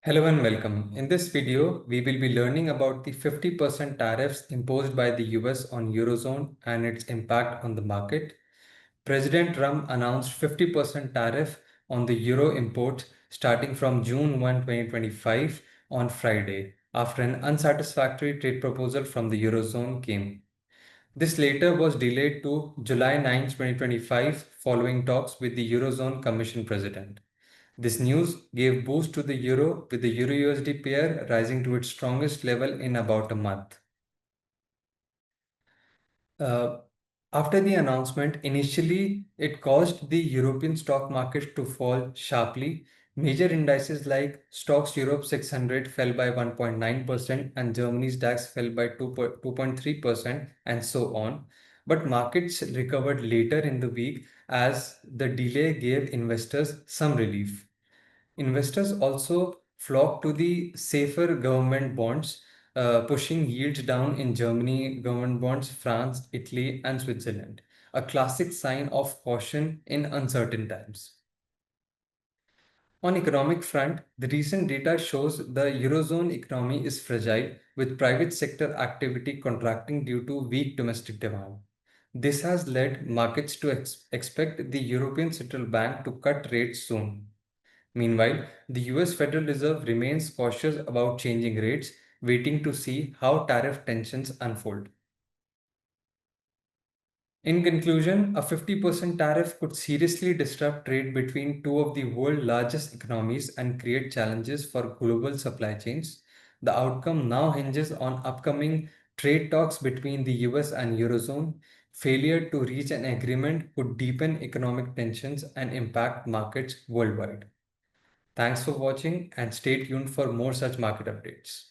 Hello and welcome. In this video, we will be learning about the 50% tariffs imposed by the US on Eurozone and its impact on the market. President Trump announced 50% tariff on the Euro imports starting from June 1, 2025 on Friday, after an unsatisfactory trade proposal from the Eurozone came. This later was delayed to July 9, 2025 following talks with the Eurozone Commission President. This news gave boost to the euro, with the euro USD pair rising to its strongest level in about a month. Uh, After the announcement, initially it caused the European stock market to fall sharply. Major indices like Stocks Europe 600 fell by 1.9% and Germany's DAX fell by 2.3% and so on. But markets recovered later in the week as the delay gave investors some relief. Investors also flock to the safer government bonds, pushing yields down in Germany, government bonds, France, Italy, and Switzerland, a classic sign of caution in uncertain times. On economic front, the recent data shows the Eurozone economy is fragile, with private sector activity contracting due to weak domestic demand. This has led markets to expect the European Central Bank to cut rates soon. Meanwhile, the US Federal Reserve remains cautious about changing rates, waiting to see how tariff tensions unfold. In conclusion, a 50% tariff could seriously disrupt trade between two of the world's largest economies and create challenges for global supply chains. The outcome now hinges on upcoming trade talks between the US and Eurozone. Failure to reach an agreement could deepen economic tensions and impact markets worldwide. Thanks for watching and stay tuned for more such market updates.